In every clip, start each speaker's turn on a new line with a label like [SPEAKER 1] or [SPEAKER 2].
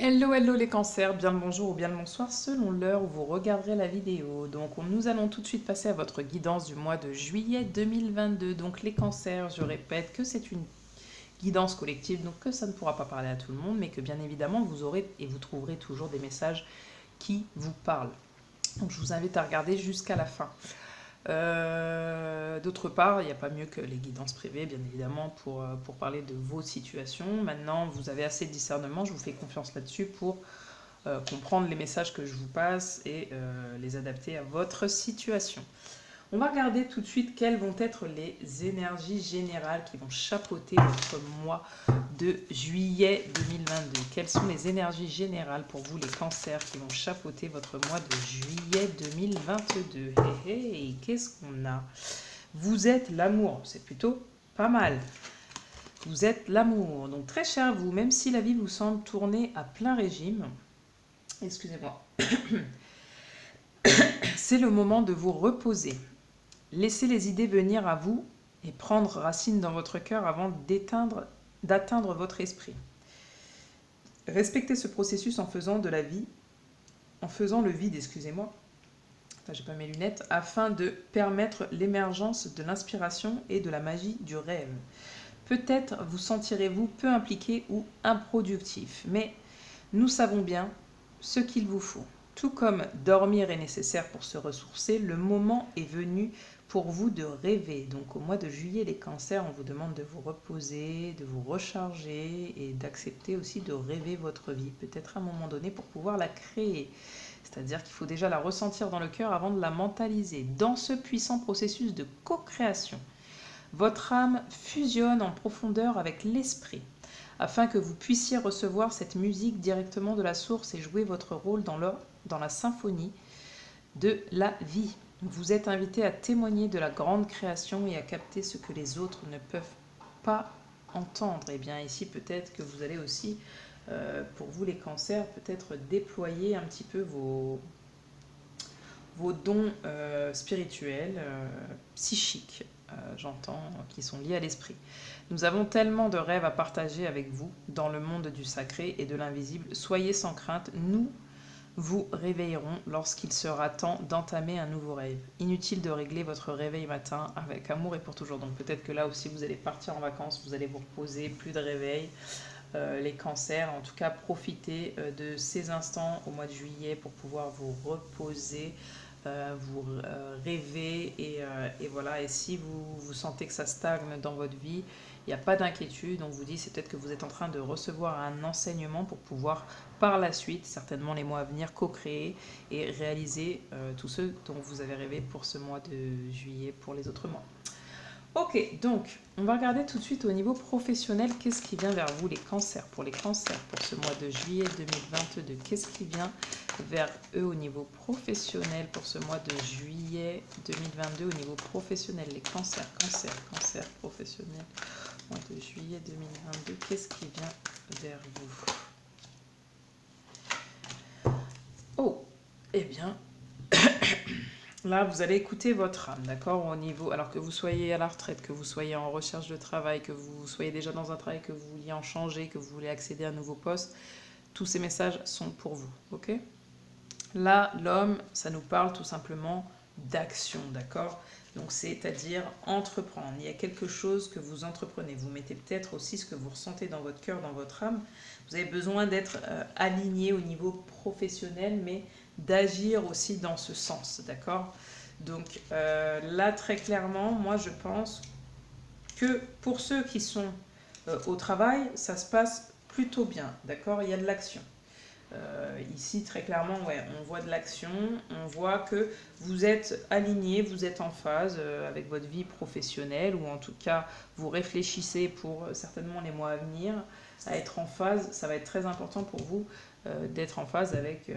[SPEAKER 1] Hello, hello les cancers, bien le bonjour ou bien le bonsoir selon l'heure où vous regarderez la vidéo. Donc nous allons tout de suite passer à votre guidance du mois de juillet 2022. Donc les cancers, je répète que c'est une guidance collective, donc que ça ne pourra pas parler à tout le monde, mais que bien évidemment vous aurez et vous trouverez toujours des messages qui vous parlent. Donc je vous invite à regarder jusqu'à la fin. D'autre part, il n'y a pas mieux que les guidances privées, bien évidemment, pour parler de vos situations. Maintenant, vous avez assez de discernement, je vous fais confiance là-dessus pour comprendre les messages que je vous passe et les adapter à votre situation. On va regarder tout de suite quelles vont être les énergies générales qui vont chapeauter votre mois de juillet 2022. Quelles sont les énergies générales pour vous les cancers qui vont chapeauter votre mois de juillet 2022? Hey, hey, qu'est-ce qu'on a? Vous êtes l'amour, c'est plutôt pas mal. Vous êtes l'amour, donc très cher à vous, même si la vie vous semble tourner à plein régime, excusez-moi, c'est le moment de vous reposer. Laissez les idées venir à vous et prendre racine dans votre cœur avant d'atteindre votre esprit. Respectez ce processus en faisant de la vie, en faisant le vide, excusez-moi, j'ai pas mes lunettes, afin de permettre l'émergence de l'inspiration et de la magie du rêve. Peut-être vous sentirez-vous peu impliqué ou improductif, mais nous savons bien ce qu'il vous faut. Tout comme dormir est nécessaire pour se ressourcer, le moment est venu pour vous de rêver. Donc au mois de juillet, les cancers, on vous demande de vous reposer, de vous recharger et d'accepter aussi de rêver votre vie, peut-être à un moment donné pour pouvoir la créer. C'est-à-dire qu'il faut déjà la ressentir dans le cœur avant de la mentaliser. Dans ce puissant processus de co-création, votre âme fusionne en profondeur avec l'esprit afin que vous puissiez recevoir cette musique directement de la source et jouer votre rôle dans la symphonie de la vie. Vous êtes invité à témoigner de la grande création et à capter ce que les autres ne peuvent pas entendre. Et bien ici, peut-être que vous allez aussi, pour vous les cancers, peut-être déployer un petit peu vos dons spirituels, psychiques, j'entends, qui sont liés à l'esprit. Nous avons tellement de rêves à partager avec vous dans le monde du sacré et de l'invisible. Soyez sans crainte, nous vous réveillerons lorsqu'il sera temps d'entamer un nouveau rêve. Inutile de régler votre réveil matin avec amour et pour toujours. Donc peut-être que là aussi vous allez partir en vacances, vous allez vous reposer, plus de réveil. Les cancers, en tout cas profitez de ces instants au mois de juillet pour pouvoir vous reposer, vous rêver et voilà. Et si vous sentez que ça stagne dans votre vie, il n'y a pas d'inquiétude. On vous dit c'est peut-être que vous êtes en train de recevoir un enseignement pour pouvoir par la suite, certainement les mois à venir, co-créer et réaliser tout ce dont vous avez rêvé pour ce mois de juillet, pour les autres mois. Ok, donc on va regarder tout de suite au niveau professionnel, qu'est-ce qui vient vers vous les cancers. Pour les cancers, pour ce mois de juillet 2022, qu'est-ce qui vient vers eux au niveau professionnel pour ce mois de juillet 2022 au niveau professionnel. Les cancers, cancers professionnels, mois de juillet 2022, qu'est-ce qui vient vers vous? Oh, eh bien, là, vous allez écouter votre âme, d'accord, au niveau, alors que vous soyez à la retraite, que vous soyez en recherche de travail, que vous soyez déjà dans un travail, que vous vouliez en changer, que vous voulez accéder à un nouveau poste, tous ces messages sont pour vous, ok? Là, l'homme, ça nous parle tout simplement d'action, d'accord? Donc, c'est-à-dire entreprendre. Il y a quelque chose que vous entreprenez. Vous mettez peut-être aussi ce que vous ressentez dans votre cœur, dans votre âme. Vous avez besoin d'être aligné au niveau professionnel, mais d'agir aussi dans ce sens, d'accord? Donc là, très clairement, moi, je pense que pour ceux qui sont au travail, ça se passe plutôt bien, d'accord? Il y a de l'action. Ici, très clairement, ouais, on voit de l'action, on voit que vous êtes aligné, vous êtes en phase avec votre vie professionnelle, ou en tout cas, vous réfléchissez pour certainement les mois à venir à être en phase. Ça va être très important pour vous d'être en phase avec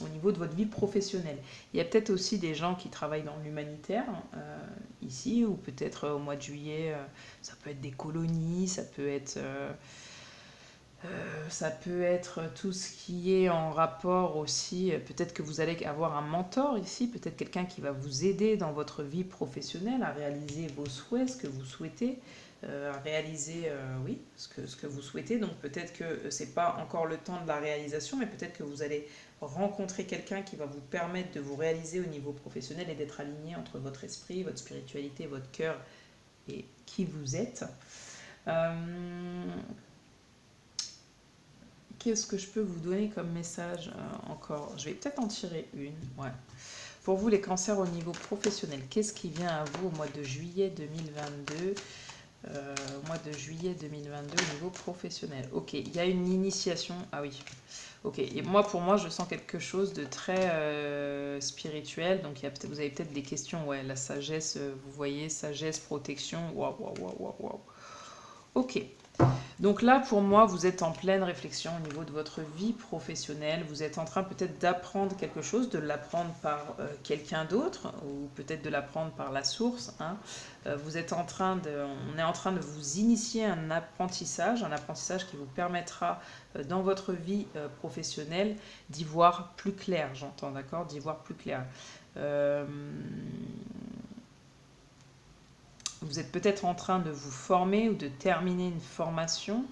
[SPEAKER 1] au niveau de votre vie professionnelle. Il y a peut-être aussi des gens qui travaillent dans l'humanitaire ici, ou peut-être au mois de juillet, ça peut être des colonies, ça peut être tout ce qui est en rapport aussi, peut-être que vous allez avoir un mentor ici, peut-être quelqu'un qui va vous aider dans votre vie professionnelle à réaliser vos souhaits, ce que vous souhaitez. à réaliser oui, ce que vous souhaitez. Donc peut-être que ce n'est pas encore le temps de la réalisation, mais peut-être que vous allez rencontrer quelqu'un qui va vous permettre de vous réaliser au niveau professionnel et d'être aligné entre votre esprit, votre spiritualité, votre cœur et qui vous êtes. Qu'est-ce que je peux vous donner comme message encore? Je vais peut-être en tirer une. Ouais. Pour vous, les cancers au niveau professionnel, qu'est-ce qui vient à vous au mois de juillet 2022 au mois de juillet 2022 au niveau professionnel? Ok, il y a une initiation. Ah oui. Ok, et moi, pour moi, je sens quelque chose de très spirituel. Donc, vous avez peut-être des questions. Ouais, la sagesse, vous voyez, sagesse, protection. Waouh, waouh, waouh, waouh, waouh. Ok. Donc là, pour moi, vous êtes en pleine réflexion au niveau de votre vie professionnelle. Vous êtes en train peut-être d'apprendre quelque chose, de l'apprendre par quelqu'un d'autre, ou peut-être de l'apprendre par la source. Hein. On est en train de vous initier un apprentissage qui vous permettra dans votre vie professionnelle d'y voir plus clair, j'entends, d'accord, d'y voir plus clair. Vous êtes peut-être en train de vous former ou de terminer une formation.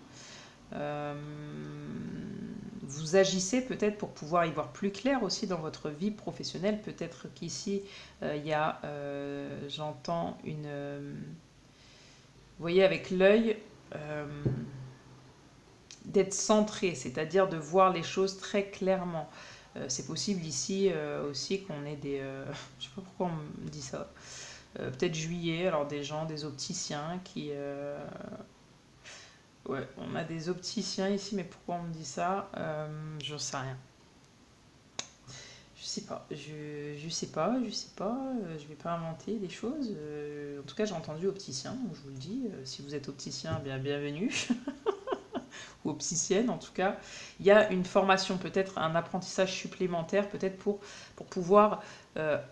[SPEAKER 1] Vous agissez peut-être pour pouvoir y voir plus clair aussi dans votre vie professionnelle. Peut-être qu'ici, il y a, j'entends une... vous voyez, avec l'œil, d'être centré, c'est-à-dire de voir les choses très clairement. C'est possible ici aussi qu'on ait des... je sais pas pourquoi on me dit ça. Peut-être juillet, alors des opticiens qui... ouais, on a des opticiens ici, mais pourquoi on me dit ça? J'en sais rien. Je sais pas, je sais pas, je vais pas inventer des choses. En tout cas, j'ai entendu opticien, donc je vous le dis. Si vous êtes opticien, bien bienvenue. Ou opticienne en tout cas. Il y a une formation, peut-être un apprentissage supplémentaire, peut-être pour pouvoir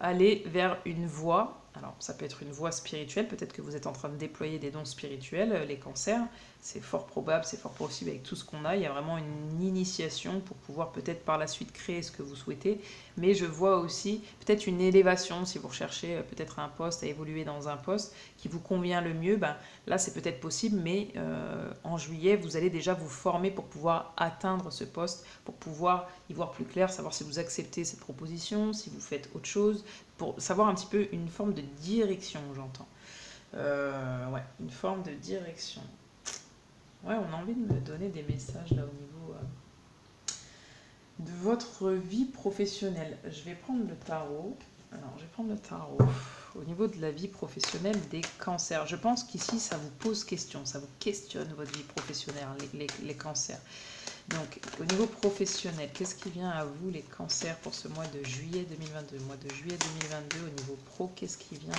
[SPEAKER 1] aller vers une voie. Alors ça peut être une voie spirituelle, peut-être que vous êtes en train de déployer des dons spirituels, les cancers, c'est fort probable, c'est fort possible avec tout ce qu'on a, il y a vraiment une initiation pour pouvoir peut-être par la suite créer ce que vous souhaitez, mais je vois aussi peut-être une élévation, si vous recherchez peut-être un poste, à évoluer dans un poste qui vous convient le mieux, ben, là c'est peut-être possible, mais en juillet vous allez déjà vous former pour pouvoir atteindre ce poste, pour pouvoir y voir plus clair, savoir si vous acceptez cette proposition, si vous faites autre chose, pour savoir un petit peu une forme de direction, j'entends. Ouais, une forme de direction. Ouais, on a envie de me donner des messages là au niveau de votre vie professionnelle. Je vais prendre le tarot. Alors, je vais prendre le tarot. Au niveau de la vie professionnelle des cancers, je pense qu'ici, ça vous pose question, ça vous questionne votre vie professionnelle, les cancers. Donc, au niveau professionnel, qu'est-ce qui vient à vous, les cancers, pour ce mois de juillet 2022? Mois de juillet 2022, au niveau pro, qu'est-ce qui vient?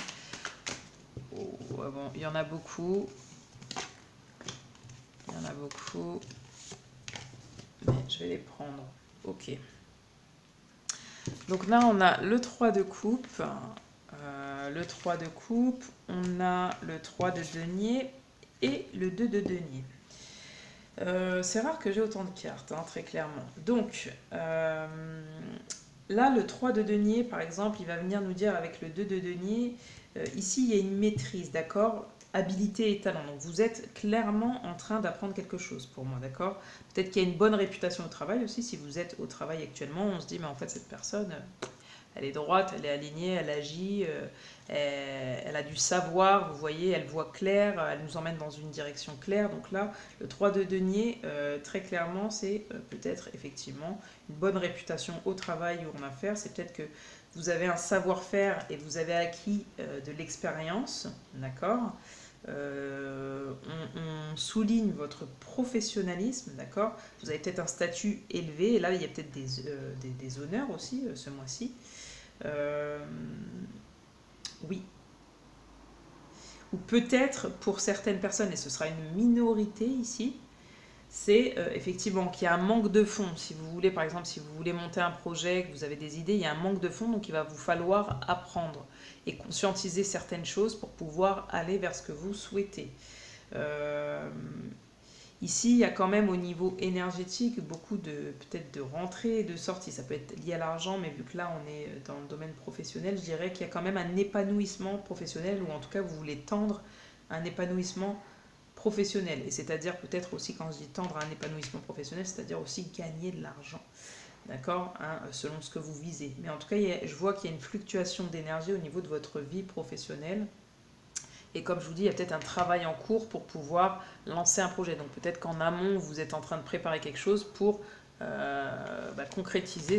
[SPEAKER 1] Oh, bon, il y en a beaucoup. Il y en a beaucoup. Mais je vais les prendre. Ok. Donc là, on a le 3 de coupe. Le 3 de coupe. On a le 3 de denier et le 2 de denier. C'est rare que j'ai autant de cartes, hein, très clairement. Donc, là, le 3 de denier, par exemple, il va venir nous dire avec le 2 de denier, ici, il y a une maîtrise, d'accord? Habilité et talent. Donc, vous êtes clairement en train d'apprendre quelque chose pour moi, d'accord? Peut-être qu'il y a une bonne réputation au travail aussi. Si vous êtes au travail actuellement, on se dit, mais en fait, cette personne, elle est droite, elle est alignée, elle agit, elle a du savoir, vous voyez, elle voit clair, elle nous emmène dans une direction claire. Donc là, le 3 de denier, très clairement, c'est peut-être effectivement une bonne réputation au travail ou en affaires. C'est peut-être que vous avez un savoir-faire et vous avez acquis de l'expérience, d'accord? On souligne votre professionnalisme, d'accord? Vous avez peut-être un statut élevé, et là il y a peut-être des honneurs aussi ce mois-ci. Oui. Ou peut-être pour certaines personnes, et ce sera une minorité ici, c'est effectivement qu'il y a un manque de fonds. Si vous voulez, par exemple, si vous voulez monter un projet, que vous avez des idées, il y a un manque de fonds, donc il va vous falloir apprendre et conscientiser certaines choses pour pouvoir aller vers ce que vous souhaitez. Ici, il y a quand même au niveau énergétique beaucoup de peut-être de rentrées et de sorties. Ça peut être lié à l'argent, mais vu que là on est dans le domaine professionnel, je dirais qu'il y a quand même un épanouissement professionnel, ou en tout cas vous voulez tendre un épanouissement professionnel. Et c'est-à-dire peut-être aussi, quand je dis tendre à un épanouissement professionnel, c'est-à-dire aussi gagner de l'argent. D'accord, hein, selon ce que vous visez. Mais en tout cas, je vois qu'il y a une fluctuation d'énergie au niveau de votre vie professionnelle. Et comme je vous dis, il y a peut-être un travail en cours pour pouvoir lancer un projet. Donc peut-être qu'en amont, vous êtes en train de préparer quelque chose pour concrétiser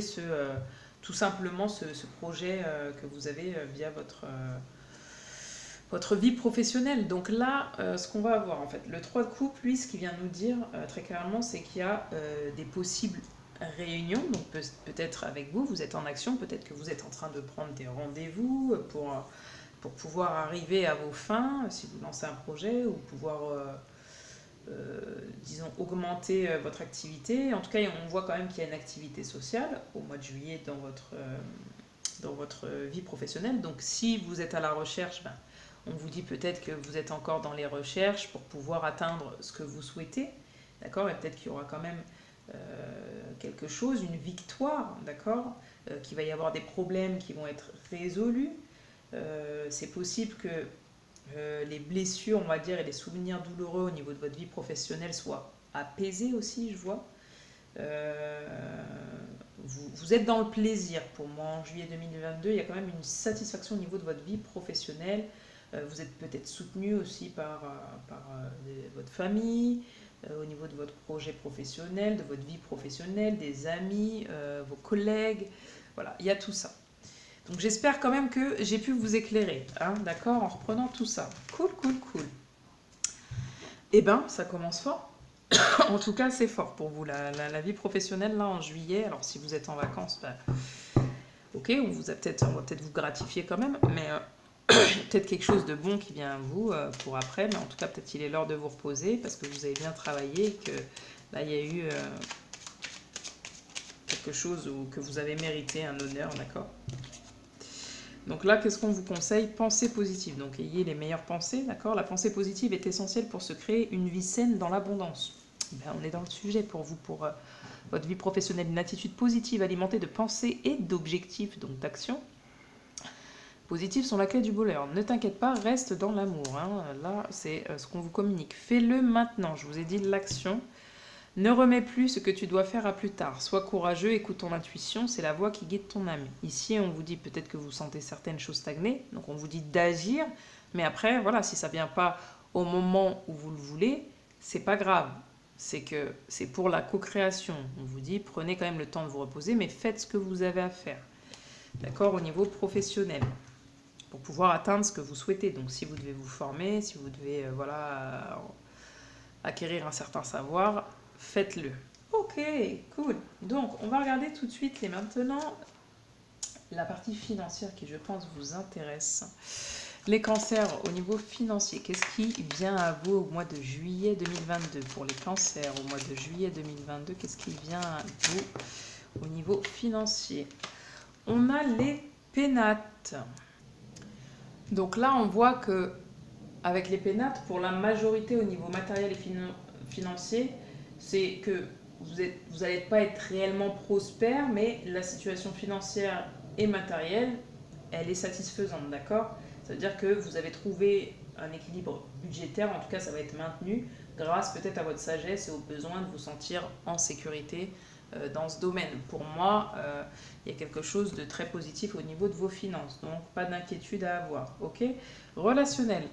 [SPEAKER 1] tout simplement ce projet que vous avez via votre vie professionnelle. Donc là, ce qu'on va avoir en fait, le 3 de coupe, lui, ce qu'il vient nous dire très clairement, c'est qu'il y a des possibles réunions. Donc peut-être avec vous, vous êtes en action, peut-être que vous êtes en train de prendre des rendez-vous pour pouvoir arriver à vos fins, si vous lancez un projet, ou pouvoir, disons, augmenter votre activité. En tout cas, on voit quand même qu'il y a une activité sociale au mois de juillet dans votre vie professionnelle. Donc si vous êtes à la recherche, on vous dit peut-être que vous êtes encore dans les recherches pour pouvoir atteindre ce que vous souhaitez, d'accord. Et peut-être qu'il y aura quand même quelque chose, une victoire, d'accord, qu'il va y avoir des problèmes qui vont être résolus. C'est possible que les blessures, on va dire, et les souvenirs douloureux au niveau de votre vie professionnelle soient apaisés aussi, je vois. Vous êtes dans le plaisir pour moi en juillet 2022, il y a quand même une satisfaction au niveau de votre vie professionnelle. Vous êtes peut-être soutenu aussi par votre famille, au niveau de votre projet professionnel, de votre vie professionnelle, des amis, vos collègues. Voilà, il y a tout ça. Donc j'espère quand même que j'ai pu vous éclairer, hein, d'accord, en reprenant tout ça. Cool, cool, cool. Eh ben, ça commence fort. En tout cas, c'est fort pour vous, la vie professionnelle, là, en juillet. Alors, si vous êtes en vacances, ok, on va peut-être vous gratifier quand même, mais peut-être quelque chose de bon qui vient à vous pour après. Mais en tout cas, peut-être il est l'heure de vous reposer parce que vous avez bien travaillé et que là, il y a eu quelque chose que vous avez mérité, un honneur, d'accord. Donc là, qu'est-ce qu'on vous conseille? Pensée positive. Donc ayez les meilleures pensées, d'accord. La pensée positive est essentielle pour se créer une vie saine dans l'abondance. On est dans le sujet pour vous, pour votre vie professionnelle. Une attitude positive alimentée de pensées et d'objectifs, donc d'actions positives sont la clé du bonheur. Ne t'inquiète pas, reste dans l'amour. Hein. Là, c'est ce qu'on vous communique. Fais-le maintenant. Je vous ai dit l'action. Ne remets plus ce que tu dois faire à plus tard. Sois courageux, écoute ton intuition, c'est la voix qui guide ton âme. Ici, on vous dit peut-être que vous sentez certaines choses stagner, donc on vous dit d'agir, mais après, voilà, si ça ne vient pas au moment où vous le voulez, c'est pas grave. C'est que c'est pour la co-création. On vous dit, prenez quand même le temps de vous reposer, mais faites ce que vous avez à faire. D'accord, au niveau professionnel, pour pouvoir atteindre ce que vous souhaitez. Donc si vous devez vous former, si vous devez acquérir un certain savoir, faites-le. Ok, cool. Donc, on va regarder tout de suite et maintenant la partie financière qui, je pense, vous intéresse. Les cancers au niveau financier, qu'est-ce qui vient à vous au mois de juillet 2022? Pour les cancers au mois de juillet 2022, qu'est-ce qui vient à vous au niveau financier? On a les pénates. Donc là, on voit que avec les pénates, pour la majorité au niveau matériel et financier, c'est que vous n'allez pas être réellement prospère, mais la situation financière et matérielle, elle est satisfaisante, d'accord? Ça veut dire que vous avez trouvé un équilibre budgétaire, en tout cas ça va être maintenu, grâce peut-être à votre sagesse et au besoin de vous sentir en sécurité dans ce domaine. Pour moi, il y a quelque chose de très positif au niveau de vos finances, donc pas d'inquiétude à avoir, ok? Relationnel.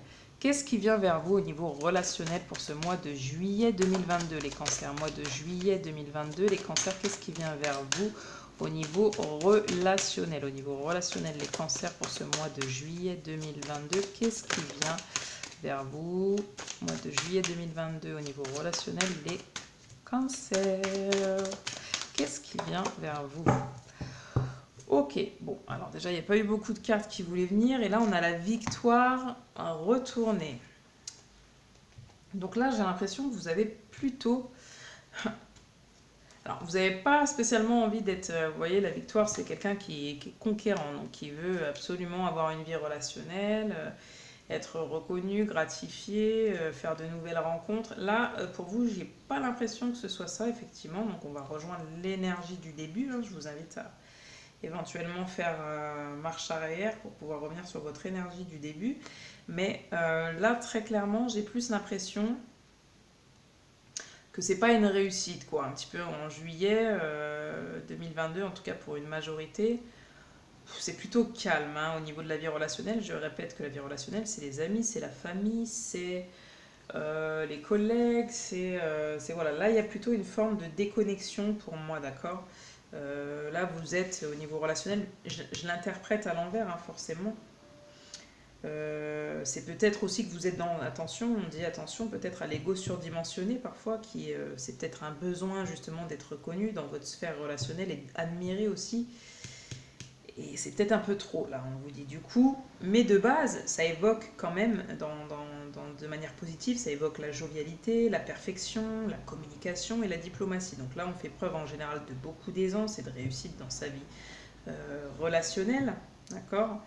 [SPEAKER 1] Qu'est-ce qui vient vers vous au niveau relationnel pour ce mois de juillet 2022, les cancers? Mois de juillet 2022, les cancers, qu'est-ce qui vient vers vous au niveau relationnel? Au niveau relationnel, les cancers pour ce mois de juillet 2022, qu'est-ce qui vient vers vous? Mois de juillet 2022, au niveau relationnel, les cancers. Qu'est-ce qui vient vers vous? Ok, bon, alors déjà, il n'y a pas eu beaucoup de cartes qui voulaient venir. Et là, on a la victoire retournée. Donc là, j'ai l'impression que vous avez plutôt... Alors, vous n'avez pas spécialement envie d'être... Vous voyez, la victoire, c'est quelqu'un qui est conquérant, donc qui veut absolument avoir une vie relationnelle, être reconnu, gratifié, faire de nouvelles rencontres. Là, pour vous, j'ai pas l'impression que ce soit ça, effectivement. Donc, on va rejoindre l'énergie du début. Hein. Je vous invite à éventuellement faire marche arrière pour pouvoir revenir sur votre énergie du début. Mais là, très clairement, j'ai plus l'impression que c'est pas une réussite, quoi. Un petit peu en juillet 2022, en tout cas pour une majorité, c'est plutôt calme hein, au niveau de la vie relationnelle. Je répète que la vie relationnelle, c'est les amis, c'est la famille, c'est les collègues, voilà. Là, il y a plutôt une forme de déconnexion pour moi, d'accord. Là, vous êtes au niveau relationnel, je l'interprète à l'envers, hein, forcément. C'est peut-être aussi que vous êtes dans, attention, on dit attention peut-être à l'ego surdimensionné parfois, qui c'est peut-être un besoin justement d'être reconnu dans votre sphère relationnelle et admiré aussi. Et c'est peut-être un peu trop, là, on vous dit du coup. Mais de base, ça évoque quand même, de manière positive, ça évoque la jovialité, la perfection, la communication et la diplomatie. Donc là, on fait preuve en général de beaucoup d'aisance et de réussite dans sa vie relationnelle, d'accord,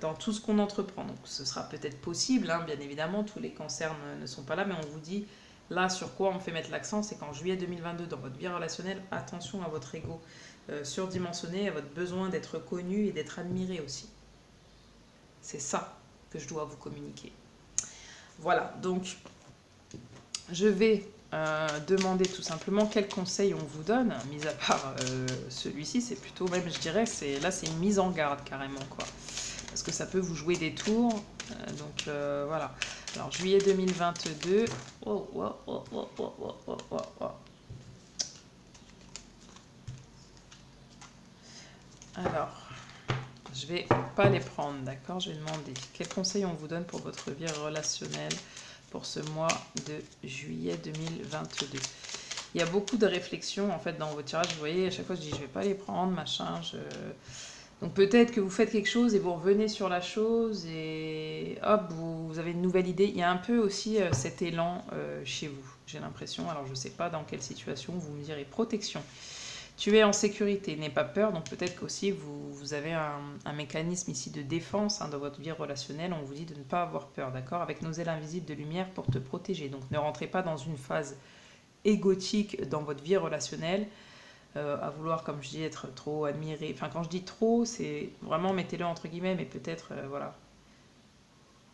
[SPEAKER 1] dans tout ce qu'on entreprend. Donc ce sera peut-être possible, hein, bien évidemment, tous les cancers ne sont pas là, mais on vous dit, là, sur quoi on fait mettre l'accent, c'est qu'en juillet 2022, dans votre vie relationnelle, attention à votre ego surdimensionné, à votre besoin d'être connu et d'être admiré aussi. C'est ça que je dois vous communiquer. Voilà, donc je vais demander tout simplement quels conseils on vous donne, mis à part celui-ci, c'est plutôt même, je dirais, là c'est une mise en garde carrément, quoi. Parce que ça peut vous jouer des tours, donc voilà. Alors juillet 2022, alors, je vais pas les prendre, d'accord? Je vais demander quels conseils on vous donne pour votre vie relationnelle pour ce mois de juillet 2022. Il y a beaucoup de réflexions en fait dans vos tirages. Vous voyez, à chaque fois je dis je vais pas les prendre, machin. Donc peut-être que vous faites quelque chose et vous revenez sur la chose et hop, vous avez une nouvelle idée. Il y a un peu aussi cet élan chez vous, j'ai l'impression. Alors je sais pas dans quelle situation, vous me direz protection. Tu es en sécurité, n'aie pas peur, donc peut-être qu'aussi vous avez un mécanisme ici de défense hein, dans votre vie relationnelle, on vous dit de ne pas avoir peur, d'accord, avec nos ailes invisibles de lumière pour te protéger. Donc ne rentrez pas dans une phase égotique dans votre vie relationnelle, à vouloir, comme je dis, être trop admiré. Enfin, quand je dis trop, c'est vraiment, mettez-le entre guillemets, mais peut-être, voilà.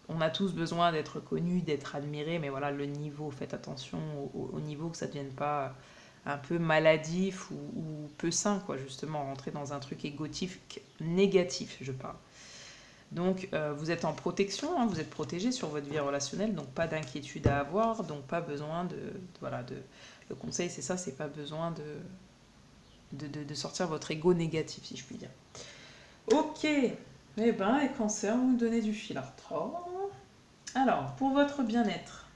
[SPEAKER 1] On a tous besoin d'être connus, d'être admirés, mais voilà, le niveau, faites attention au niveau, que ça ne devienne pas un peu maladif ou peu sain, quoi, justement, rentrer dans un truc égotique négatif, je parle. Donc, vous êtes en protection, hein, vous êtes protégé sur votre vie relationnelle, donc pas d'inquiétude à avoir, donc pas besoin le conseil, c'est ça, c'est pas besoin de sortir votre ego négatif, si je puis dire. Ok, eh ben, les cancers, vous me donnez du fil à retordre. Alors, pour votre bien-être,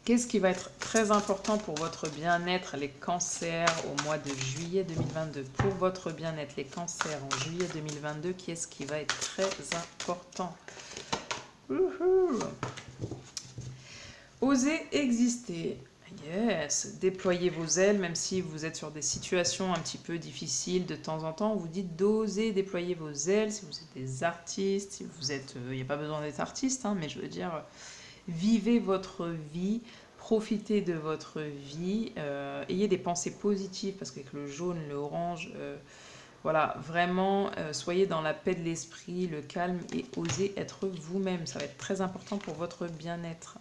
[SPEAKER 1] qu'est-ce qui va être très important pour votre bien-être, les cancers, au mois de juillet 2022? Pour votre bien-être, les cancers en juillet 2022, qu'est-ce qui va être très important? Osez exister. Yes, déployez vos ailes, même si vous êtes sur des situations un petit peu difficiles de temps en temps. On vous dit d'oser déployer vos ailes. Si vous êtes des artistes, si vous êtes, il n'y a pas besoin d'être artiste, hein, mais je veux dire, vivez votre vie, profitez de votre vie, ayez des pensées positives, parce qu'avec le jaune, le orange, voilà, vraiment, soyez dans la paix de l'esprit, le calme et osez être vous-même. Ça va être très important pour votre bien-être.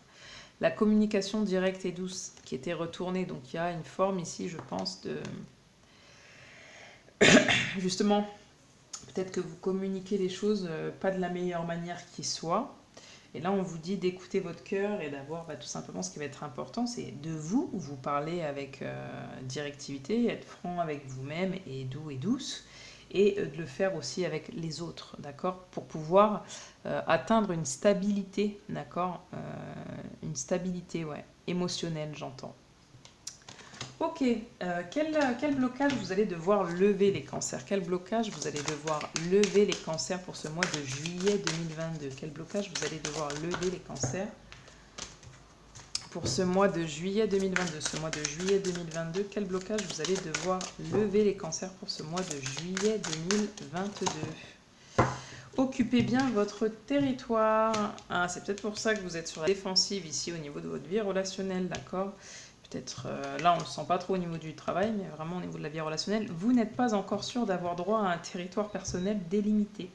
[SPEAKER 1] La communication directe et douce qui était retournée, donc il y a une forme ici, je pense, de... Justement, peut-être que vous communiquez les choses pas de la meilleure manière qui soit. Et là, on vous dit d'écouter votre cœur et d'avoir tout simplement ce qui va être important, c'est de vous parler avec directivité, être franc avec vous-même et doux et douce, et de le faire aussi avec les autres, d'accord, pour pouvoir atteindre une stabilité, d'accord, une stabilité, ouais, émotionnelle, j'entends. Ok, quel blocage vous allez devoir lever les cancers? Quel blocage vous allez devoir lever les cancers pour ce mois de juillet 2022? Quel blocage vous allez devoir lever les cancers pour ce mois de juillet 2022? Ce mois de juillet 2022, quel blocage vous allez devoir lever les cancers pour ce mois de juillet 2022? Occupez bien votre territoire. Ah, c'est peut-être pour ça que vous êtes sur la défensive ici au niveau de votre vie relationnelle, d'accord? Peut-être, là on ne le sent pas trop au niveau du travail, mais vraiment au niveau de la vie relationnelle, vous n'êtes pas encore sûr d'avoir droit à un territoire personnel délimité.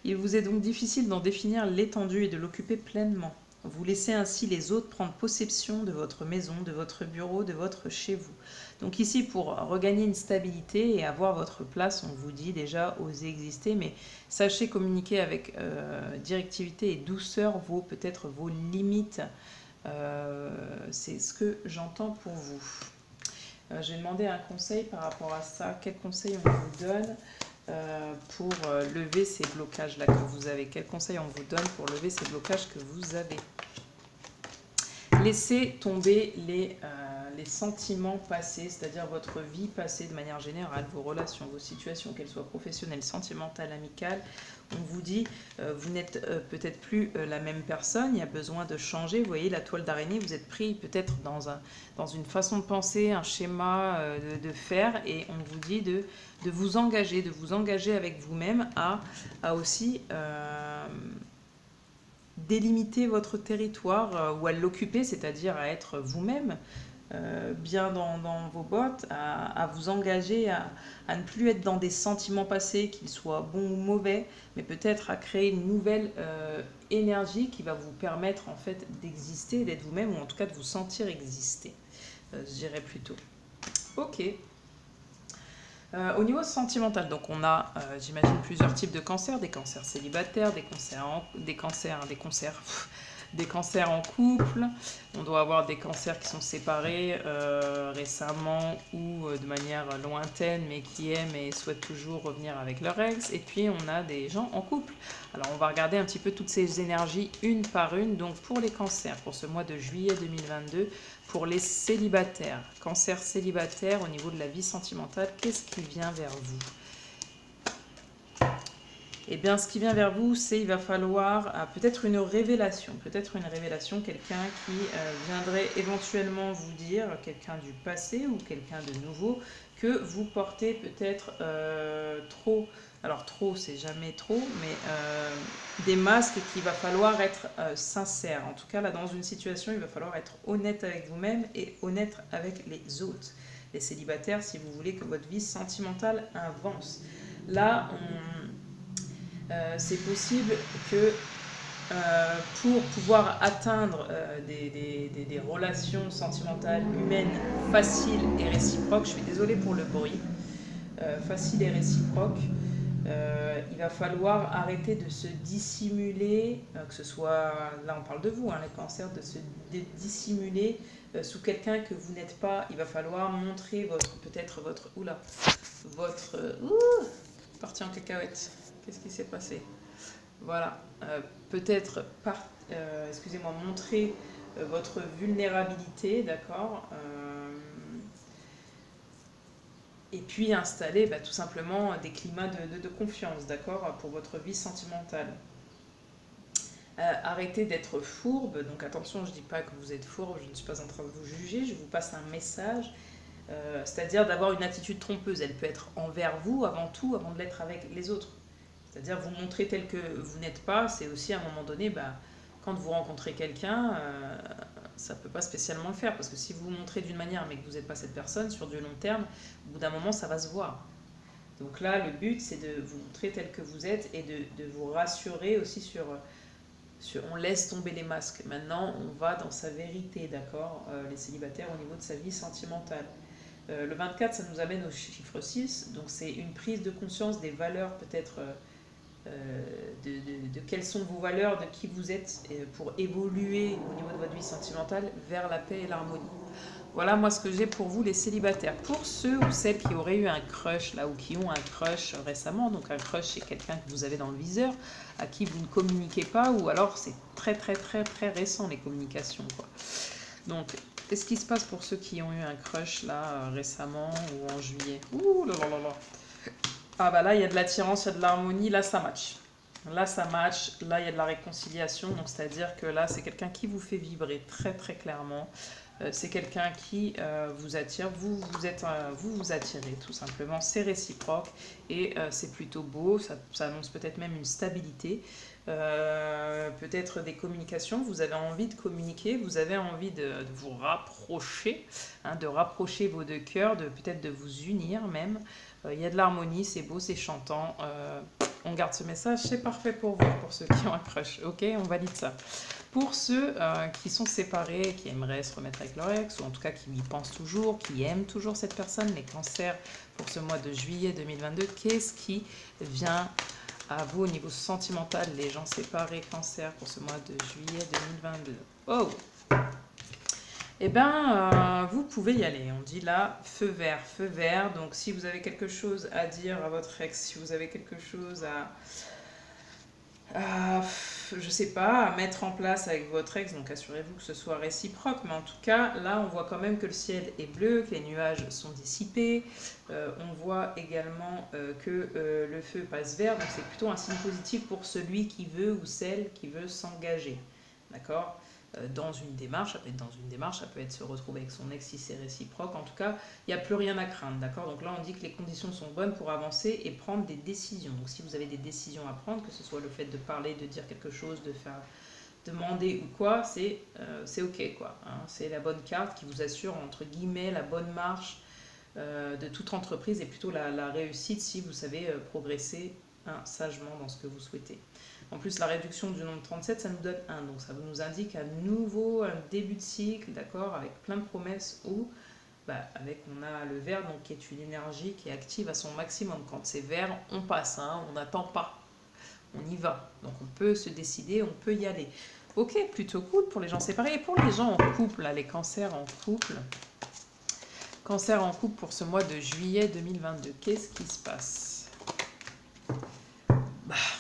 [SPEAKER 1] Il vous est donc difficile d'en définir l'étendue et de l'occuper pleinement. Vous laissez ainsi les autres prendre possession de votre maison, de votre bureau, de votre chez vous. Donc ici, pour regagner une stabilité et avoir votre place, on vous dit déjà, osez exister, mais sachez communiquer avec directivité et douceur peut-être vos limites. C'est ce que j'entends pour vous. J'ai demandé un conseil par rapport à ça. Quel conseil on vous donne pour lever ces blocages-là que vous avez? Quel conseil on vous donne pour lever ces blocages que vous avez? Laissez tomber les sentiments passés, c'est-à-dire votre vie passée de manière générale, vos relations, vos situations, qu'elles soient professionnelles, sentimentales, amicales. On vous dit, vous n'êtes peut-être plus la même personne, il y a besoin de changer. Vous voyez la toile d'araignée, vous êtes pris peut-être dans une façon de penser, un schéma de faire, et on vous dit de vous engager avec vous-même à aussi délimiter votre territoire ou à l'occuper, c'est-à-dire à être vous-même, bien dans vos bottes, à vous engager, à ne plus être dans des sentiments passés, qu'ils soient bons ou mauvais, mais peut-être à créer une nouvelle énergie qui va vous permettre en fait d'exister, d'être vous-même, ou en tout cas de vous sentir exister, je dirais plutôt. Ok. Au niveau sentimental, donc on a, j'imagine, plusieurs types de cancers, des cancers célibataires, des cancers en couple. On doit avoir des cancers qui sont séparés récemment ou de manière lointaine, mais qui aiment et souhaitent toujours revenir avec leur ex. Et puis on a des gens en couple. Alors on va regarder un petit peu toutes ces énergies une par une. Donc pour les cancers, pour ce mois de juillet 2022, pour les célibataires, cancer célibataire au niveau de la vie sentimentale, qu'est-ce qui vient vers vous? Eh bien, ce qui vient vers vous, c'est il va falloir peut-être une révélation, quelqu'un qui viendrait éventuellement vous dire, quelqu'un du passé ou quelqu'un de nouveau, que vous portez peut-être trop, alors trop c'est jamais trop, mais des masques et qu'il va falloir être sincère. En tout cas, là, dans une situation, il va falloir être honnête avec vous-même et honnête avec les autres. Les célibataires, si vous voulez que votre vie sentimentale avance. Là, c'est possible que pour pouvoir atteindre des relations sentimentales humaines faciles et réciproques, je suis désolée pour le bruit, faciles et réciproques, il va falloir arrêter de se dissimuler, que ce soit, là on parle de vous, hein, les cancers, de se dissimuler sous quelqu'un que vous n'êtes pas. Il va falloir montrer peut-être votre, partie en cacahuète. Qu'est-ce qui s'est passé? Voilà, peut-être, excusez-moi, montrer votre vulnérabilité, d'accord, et puis installer tout simplement des climats de confiance, d'accord, pour votre vie sentimentale. Arrêtez d'être fourbe, donc attention, je ne dis pas que vous êtes fourbe, je ne suis pas en train de vous juger, je vous passe un message, c'est-à-dire d'avoir une attitude trompeuse. Elle peut être envers vous avant tout, avant de l'être avec les autres. C'est-à-dire vous montrer tel que vous n'êtes pas, c'est aussi à un moment donné, quand vous rencontrez quelqu'un, ça ne peut pas spécialement le faire, parce que si vous vous montrez d'une manière mais que vous n'êtes pas cette personne, sur du long terme, au bout d'un moment, ça va se voir. Donc là, le but, c'est de vous montrer tel que vous êtes et de vous rassurer aussi sur on laisse tomber les masques. Maintenant, on va dans sa vérité, d'accord, les célibataires au niveau de sa vie sentimentale. Le 24, ça nous amène au chiffre 6, donc c'est une prise de conscience des valeurs peut-être... de quelles sont vos valeurs, de qui vous êtes pour évoluer au niveau de votre vie sentimentale vers la paix et l'harmonie. Voilà moi ce que j'ai pour vous les célibataires. Pour ceux ou celles qui auraient eu un crush là ou qui ont un crush récemment, donc un crush c'est quelqu'un que vous avez dans le viseur, à qui vous ne communiquez pas, ou alors c'est très très très très récent les communications, quoi. Donc qu'est-ce qui se passe pour ceux qui ont eu un crush là récemment ou en juillet? Ouh là là là là. Ah bah là, il y a de l'attirance, il y a de l'harmonie, là ça match. Là ça match, là il y a de la réconciliation, donc c'est-à-dire que là c'est quelqu'un qui vous fait vibrer très très clairement. C'est quelqu'un qui vous attire, vous vous attirez tout simplement, c'est réciproque et c'est plutôt beau, ça annonce peut-être même une stabilité, peut-être des communications, vous avez envie de communiquer, vous avez envie de vous rapprocher, hein, de rapprocher vos deux cœurs, peut-être de vous unir même. Il y a de l'harmonie, c'est beau, c'est chantant. on garde ce message, c'est parfait pour vous, pour ceux qui ont un crush. Ok, on valide ça. Pour ceux qui sont séparés, qui aimeraient se remettre avec leur ex, ou en tout cas qui y pensent toujours, qui aiment toujours cette personne, les cancers pour ce mois de juillet 2022, qu'est-ce qui vient à vous au niveau sentimental, les gens séparés, cancer pour ce mois de juillet 2022? Oh! Eh bien, vous pouvez y aller. On dit là, feu vert, feu vert. Donc, si vous avez quelque chose à dire à votre ex, si vous avez quelque chose je sais pas, à mettre en place avec votre ex, donc assurez-vous que ce soit réciproque. Mais en tout cas, là, on voit quand même que le ciel est bleu, que les nuages sont dissipés. On voit également que le feu passe vert. Donc, c'est plutôt un signe positif pour celui qui veut ou celle qui veut s'engager. D'accord? Dans une démarche, ça peut être dans une démarche, ça peut être se retrouver avec son ex si c'est réciproque. En tout cas, il n'y a plus rien à craindre, d'accord? Donc là, on dit que les conditions sont bonnes pour avancer et prendre des décisions. Donc si vous avez des décisions à prendre, que ce soit le fait de parler, de dire quelque chose, de faire demander ou quoi, c'est ok, quoi. Hein. C'est la bonne carte qui vous assure, entre guillemets, la bonne marche de toute entreprise et plutôt la réussite si vous savez progresser sagement dans ce que vous souhaitez. En plus, la réduction du nombre 37, ça nous donne 1. Donc, ça nous indique un début de cycle, d'accord, avec plein de promesses où, on a le vert, donc, qui est une énergie qui est active à son maximum. Quand c'est vert, on passe, hein, on n'attend pas, on y va. Donc, on peut se décider, on peut y aller. Ok, plutôt cool pour les gens séparés. Et pour les gens en couple, là, les cancers en couple, cancer en couple pour ce mois de juillet 2022, qu'est-ce qui se passe?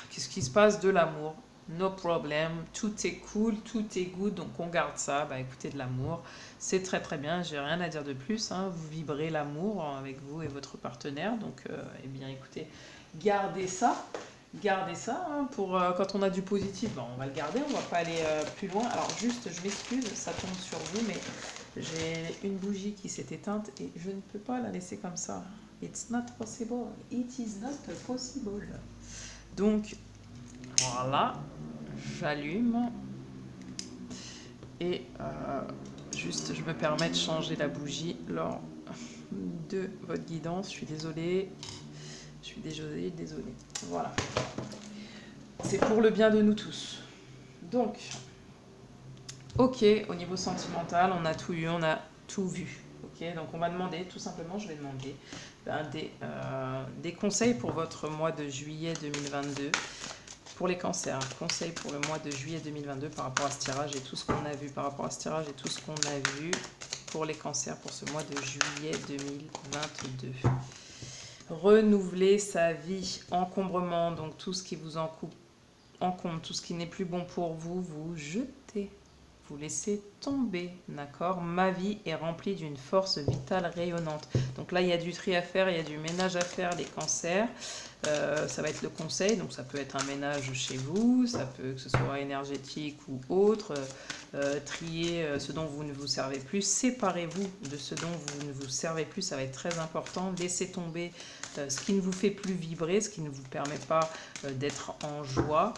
[SPEAKER 1] Qu'est-ce qui se passe? De l'amour, no problem, tout est cool, tout est good, donc on garde ça. Écoutez, de l'amour, c'est très très bien, j'ai rien à dire de plus, hein. Vous vibrez l'amour avec vous et votre partenaire, donc eh bien écoutez, gardez ça hein, pour quand on a du positif, on va le garder, on va pas aller plus loin. Alors juste, je m'excuse, ça tombe sur vous, mais j'ai une bougie qui s'est éteinte et je ne peux pas la laisser comme ça. It's not possible, it is not possible. Donc, voilà, j'allume et juste je me permets de changer la bougie lors de votre guidance. Je suis désolée, désolée. Voilà, c'est pour le bien de nous tous. Donc, ok, au niveau sentimental, on a tout eu, on a tout vu. Ok, donc on va demander, tout simplement, je vais demander des conseils pour votre mois de juillet 2022. Pour les cancers, conseils pour le mois de juillet 2022 par rapport à ce tirage et tout ce qu'on a vu, par rapport à ce tirage et tout ce qu'on a vu pour les cancers pour ce mois de juillet 2022. Renouveler sa vie, encombrement, donc tout ce qui vous encombre, tout ce qui n'est plus bon pour vous, vous jetez. Vous laissez tomber, d'accord? Ma vie est remplie d'une force vitale rayonnante. Donc là, il y a du tri à faire, il y a du ménage à faire, les cancers. Ça va être le conseil, donc ça peut être un ménage chez vous, ça peut que ce soit énergétique ou autre, trier ce dont vous ne vous servez plus, séparez-vous de ce dont vous ne vous servez plus, ça va être très important, laissez tomber ce qui ne vous fait plus vibrer, ce qui ne vous permet pas d'être en joie,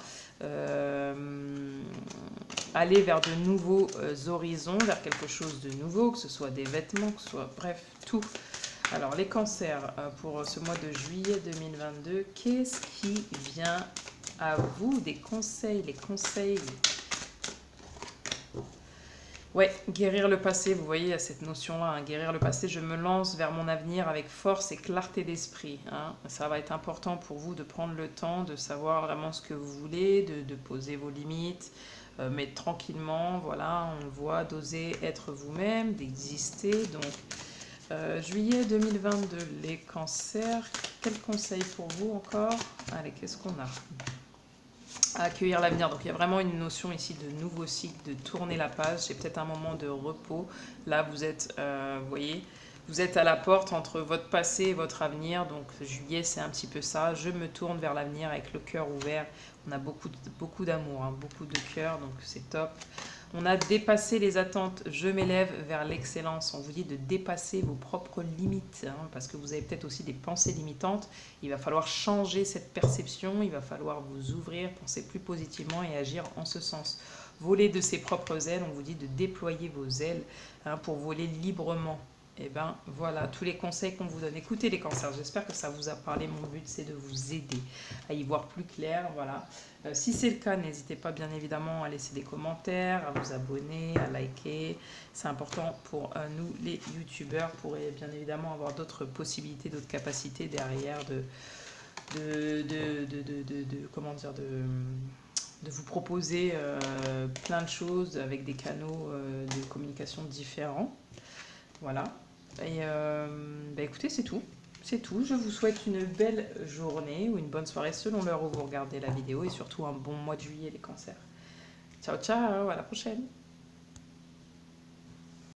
[SPEAKER 1] aller vers de nouveaux horizons, vers quelque chose de nouveau, que ce soit des vêtements, que ce soit, bref, tout. Alors, les cancers, pour ce mois de juillet 2022, qu'est-ce qui vient à vous? Des conseils, les conseils. Ouais, guérir le passé, vous voyez, il y a cette notion-là, hein, guérir le passé, je me lance vers mon avenir avec force et clarté d'esprit. Hein. Ça va être important pour vous de prendre le temps, de savoir vraiment ce que vous voulez, de poser vos limites, mais tranquillement, voilà, on le voit, d'oser être vous-même, d'exister, donc... juillet 2022, les cancers, quel conseil pour vous encore? Allez, qu'est-ce qu'on a? Accueillir l'avenir, donc il y a vraiment une notion ici de nouveau cycle, de tourner la page, c'est peut-être un moment de repos, là vous êtes, vous voyez, vous êtes à la porte entre votre passé et votre avenir, donc juillet c'est un petit peu ça, je me tourne vers l'avenir avec le cœur ouvert, on a beaucoup d'amour, hein, beaucoup de cœur, donc c'est top. On a dépassé les attentes, je m'élève vers l'excellence. On vous dit de dépasser vos propres limites, hein, parce que vous avez peut-être aussi des pensées limitantes. Il va falloir changer cette perception, il va falloir vous ouvrir, penser plus positivement et agir en ce sens. Voler de ses propres ailes, on vous dit de déployer vos ailes, hein, pour voler librement. Et ben voilà, tous les conseils qu'on vous donne. Écoutez les cancers, j'espère que ça vous a parlé. Mon but, c'est de vous aider à y voir plus clair. Voilà. Si c'est le cas, n'hésitez pas bien évidemment à laisser des commentaires, à vous abonner, à liker. C'est important pour nous, les youtubeurs, pour bien évidemment avoir d'autres possibilités, d'autres capacités derrière comment dire, de vous proposer plein de choses avec des canaux de communication différents. Voilà. Et bah écoutez, c'est tout. C'est tout. Je vous souhaite une belle journée ou une bonne soirée selon l'heure où vous regardez la vidéo et surtout un bon mois de juillet les cancers. Ciao ciao, à la prochaine.